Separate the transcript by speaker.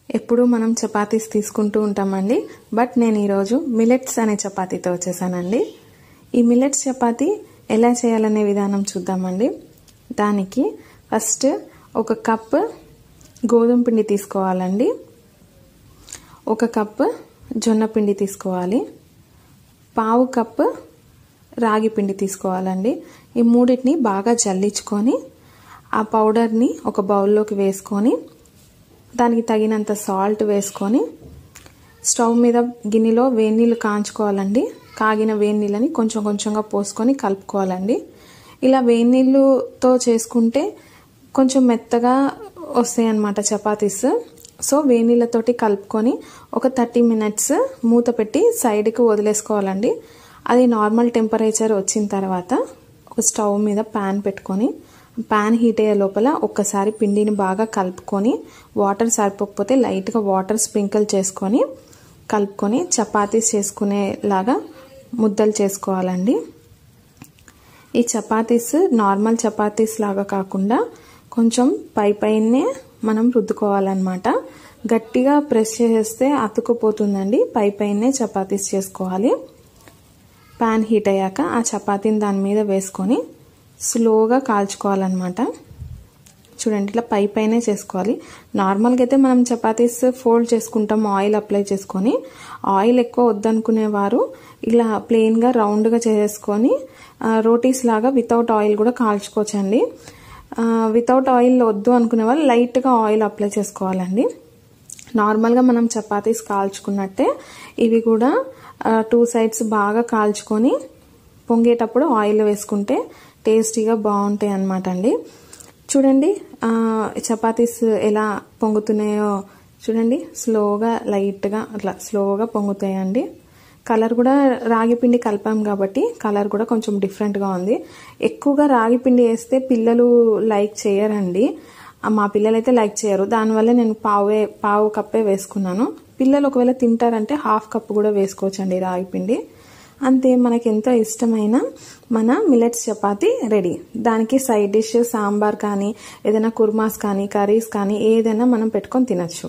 Speaker 1: ఎప్పుడు మనం చపాతీస్ తీసుకుంటూ ఉంటామండి. బట్ నేను ఈరోజు మిల్లెట్స్ అనే చపాతీతో వచ్చేసానండి. ఈ మిల్లెట్స్ చపాతీ ఎలా చేయాలనే విధానం చూద్దామండి. దానికి ఫస్ట్ ఒక కప్ గోధుమ పిండి తీసుకోవాలండి, ఒక కప్ జొన్న పిండి తీసుకోవాలి, పావు కప్ రాగి పిండి తీసుకోవాలండి. ఈ మూడింటిని బాగా జల్లించుకొని ఆ పౌడర్ని ఒక బౌల్లోకి వేసుకొని దానికి తగినంత సాల్ట్ వేసుకొని స్టవ్ మీద గిన్నెలో వేడి నీళ్ళు కాంచుకోవాలండి. కాగిన వేడి నీళ్ళని కొంచెం కొంచెంగా పోసుకొని కలుపుకోవాలండి. ఇలా వేడి నీళ్ళతో చేసుకుంటే కొంచెం మెత్తగా వస్తాయి అన్నమాట చపాతీస్. సో వేడి నీళ్ళతోటి కలుపుకొని ఒక 30 మినిట్స్ మూత పెట్టి సైడ్కి వదిలేసుకోవాలండి. అది నార్మల్ టెంపరేచర్ వచ్చిన తర్వాత ఒక స్టవ్ మీద ప్యాన్ పెట్టుకొని ప్యాన్ హీట్ అయ్యే లోపల ఒక్కసారి పిండిని బాగా కలుపుకొని వాటర్ సరిపోకపోతే లైట్గా వాటర్ స్ప్రింకిల్ చేసుకొని కలుపుకొని చపాతీస్ చేసుకునేలాగా ముద్దలు చేసుకోవాలండి. ఈ చపాతీస్ నార్మల్ చపాతీస్ లాగా కాకుండా కొంచెం పైనే మనం రుద్దుకోవాలన్నమాట. గట్టిగా ప్రెస్ చేస్తే అతుక్కుపోతుందండి. పైనే చపాతీస్ చేసుకోవాలి. ప్యాన్ హీట్ అయ్యాక ఆ చపాతీని దాని మీద వేసుకొని స్లోగా కాల్చుకోవాలన్నమాట. చూడండి, ఇట్లా పైనే చేసుకోవాలి. నార్మల్గా అయితే మనం చపాతీస్ ఫోల్డ్ చేసుకుంటాం ఆయిల్ అప్లై చేసుకొని. ఆయిల్ ఎక్కువ వద్దనుకునేవారు ఇలా ప్లెయిన్గా రౌండ్గా చేసుకొని రోటీస్ లాగా వితౌట్ ఆయిల్ కూడా కాల్చుకోవచ్చండి. వితౌట్ ఆయిల్ వద్దు అనుకునే వాళ్ళు లైట్గా ఆయిల్ అప్లై చేసుకోవాలండి. నార్మల్గా మనం చపాతీస్ కాల్చుకున్నట్టే ఇవి కూడా 2 సైడ్స్ బాగా కాల్చుకొని పొంగేటప్పుడు ఆయిల్ వేసుకుంటే టేస్టీగా బాగుంటాయి అన్నమాట అండి. చూడండి చపాతీస్ ఎలా పొంగుతున్నాయో చూడండి. స్లోగా లైట్గా అట్లా స్లోగా పొంగుతాయండి. కలర్ కూడా రాగి పిండి కలిపాం కాబట్టి కలర్ కూడా కొంచెం డిఫరెంట్గా ఉంది. ఎక్కువగా రాగి పిండి వేస్తే పిల్లలు లైక్ చేయరండి. మా పిల్లలు అయితే లైక్ చేయరు. దానివల్ల నేను పావు కప్పే వేసుకున్నాను. పిల్లలు ఒకవేళ తింటారంటే హాఫ్ కప్ కూడా వేసుకోవచ్చండి రాగి పిండి. అంతే, మనకి ఎంతో ఇష్టమైన మన మిల్లెట్స్ చపాతీ రెడీ. దానికి సైడ్ డిష్ సాంబార్ కానీ ఏదైనా కుర్మాస్ కానీ కర్రీస్ కానీ ఏదైనా మనం పెట్టుకొని తినచ్చు.